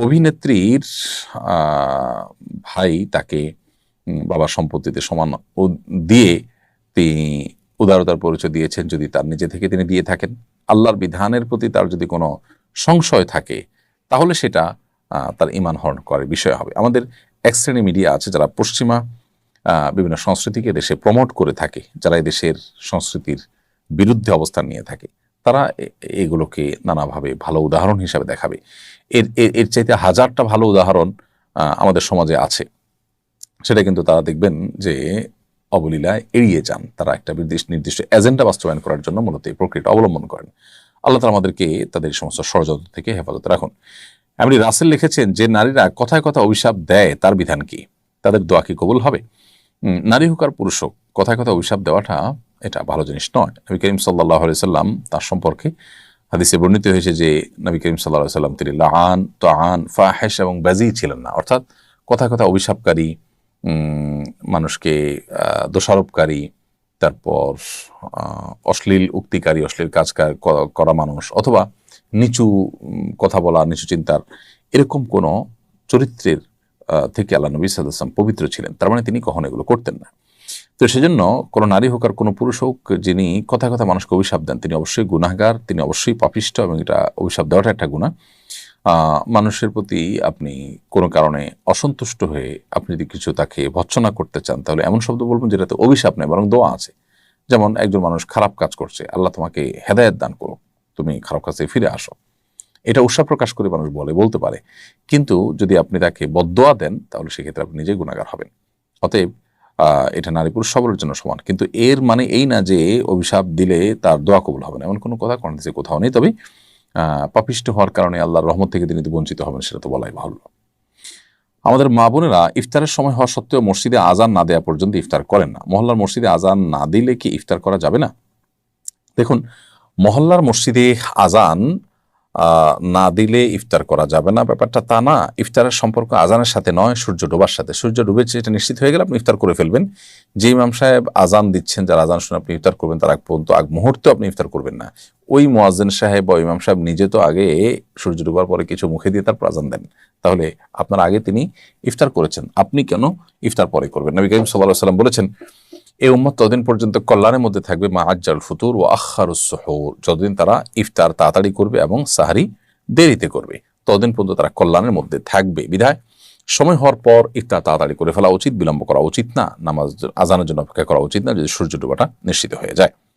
অভিনেত্রীর ভাই তাকে বাবার সম্পত্তিতে সমান দিয়ে তিনি উদারতার পরিচয় দিয়েছেন, যদি তার নিজে থেকে তিনি দিয়ে থাকেন। আল্লাহর বিধানের প্রতি তার যদি কোনো সংশয় থাকে, তাহলে সেটা তার ঈমান হরণ করার বিষয় হবে। আমাদের এক শ্রেণী মিডিয়া আছে যারা পশ্চিমা বিভিন্ন সংস্কৃতিকে দেশে প্রমোট করে থাকে, যারা এই দেশের সংস্কৃতির বিরুদ্ধে অবস্থান নিয়ে থাকে, তারা এগুলোকে নানাভাবে ভালো উদাহরণ হিসাবে দেখাবে। এর এর এর চাইতে হাজারটা ভালো উদাহরণ আমাদের সমাজে আছে। সেটা কিন্তু তারা দেখবেন যে অবলীলায় এড়িয়ে যান। তারা একটা নির্দিষ্ট এজেন্ডা বাস্তবায়ন করার জন্য মূলত এই প্রক্রিয়াটা অবলম্বন করেন। আল্লাহ তাআলা আমাদেরকে তাদের সমস্ত ষড়যন্ত্র থেকে হেফাজতে রাখুন। এমনি রাসেল লিখেছেন যে নারীরা কথায় কথা অভিশাপ দেয়, তার বিধান কি? তাদের দোয়া কি কবুল হবে? নারী হোক আর পুরুষ হোক, কথায় কথা অভিশাপ দেওয়াটা এটা ভালো জিনিস নয়। নবী করিম সাল্লাল্লাহু আলাইহি সাল্লাম তার সম্পর্কে হাদিসে বর্ণিত হয়েছে যে নবী করিম সাল্লাল্লাহু আলাইহি সাল্লাম তিনি লাআন, তাআন, ফাহিশ এবং বাযী ছিলেন না। অর্থাৎ কথায় কথা অভিশাপকারী, মানুষকে দোষারোপকারী, তারপর অশ্লীল উক্তিকারী, অশ্লীল কাজ করা মানুষ, অথবা নিচু কথা বলা, নিচু চিন্তার এরকম কোনো চরিত্রের থেকে আল্লাহ নবী সাল্লাল্লাহু আলাইহি ওয়াসাল্লাম পবিত্র ছিলেন। তার মানে তিনি কখনো এগুলো করতেন না। তো সেজন্য কোনো নারী হোক আর কোনো পুরুষ হোক, যিনি কথায় কথা মানুষকে অভিশাপ দেন, তিনি অবশ্যই গুনাহগার, তিনি অবশ্যই পাপিষ্ঠ, এবং এটা অভিশাপ দেওয়াটা একটা গুনাহ। মানুষের প্রতি আপনি কোনো কারণে অসন্তুষ্ট হয়ে আপনি যদি কিছু তাকে ভর্ৎসনা করতে চান, তাহলে এমন শব্দ বলবেন যেটাতে অভিশাপ নেই বরং দোয়া আছে। যেমন একজন মানুষ খারাপ কাজ করছে, আল্লাহ তোমাকে হেদায়েত দান করো, তুমি খারাপ কাজে ফিরে আসো, এটা উৎসাহ প্রকাশ করে মানুষ বলতে পারে। কিন্তু যদি আপনি তাকে বদদোয়া দেন, তাহলে সেক্ষেত্রে আপনি নিজেই গুনাহগার হবেন। অতএব এটা নারী পুরুষ সবার জন্য সমান। কিন্তু এর মানে এই না যে অভিশাপ দিলে তার দোয়া কবুল হবে না, এমন কোনো কথা কোরআন হাদিসে কোথাও নেই। তবে পাপিষ্ঠ হওয়ার কারণে আল্লাহর রহমত থেকে তিনি বঞ্চিত হবেন, সেটা তো বলাই ভালো। আমাদের মা বোনেরা ইফতারের সময় হওয়া সত্ত্বেও মসজিদে আজান না দেওয়া পর্যন্ত ইফতার করেন না। মহল্লার মসজিদে আজান না দিলে কি ইফতার করা যাবে না? দেখুন, মহল্লার মসজিদে আজান না দিলে ইফতার করা যাবে না, ব্যাপারটা তা না। ইফতারের সম্পর্ক আজানের সাথে নয়, সূর্য ডোবার সাথে। সূর্য ডুবেছে এটা নিশ্চিত হয়ে গেলে আপনি ইফতার করে ফেলবেন। যে ইমাম সাহেব আজান দিচ্ছেন, যারা আজান শুনে আপনি ইফতার করবেন, তার আগ মুহূর্তে আপনি ইফতার করবেন না। ওই মুয়াজ্জিন সাহেব বা ইমাম সাহেব নিজে তো আগে সূর্য ডুবার পরে কিছু মুখে দিয়ে তারপর আজান দেন, তাহলে আপনার আগে তিনি ইফতার করেছেন, আপনি কেন ইফতার পরে করবেন? নবী করিম সাল্লাল্লাহু আলাইহি ওয়াসাল্লাম বলেছেন, এই উম্মত ততদিন পর্যন্ত কল্যাণের মধ্যে থাকবে মা আজ্জাল ফুতুর ও আখারুস সুহুর, যতদিন তারা ইফতার তাড়াতাড়ি করবে এবং সাহারি দেরিতে করবে, ততদিন পর্যন্ত তারা কল্যাণের মধ্যে থাকবে। বিধায় সময় হওয়ার পর ইফতার তাড়াতাড়ি করে ফেলা উচিত, বিলম্ব করা উচিত না। নামাজ আজানের জন্য অপেক্ষা করা উচিত না, যদি সূর্য ডোবাটা নিশ্চিত হয়ে যায়।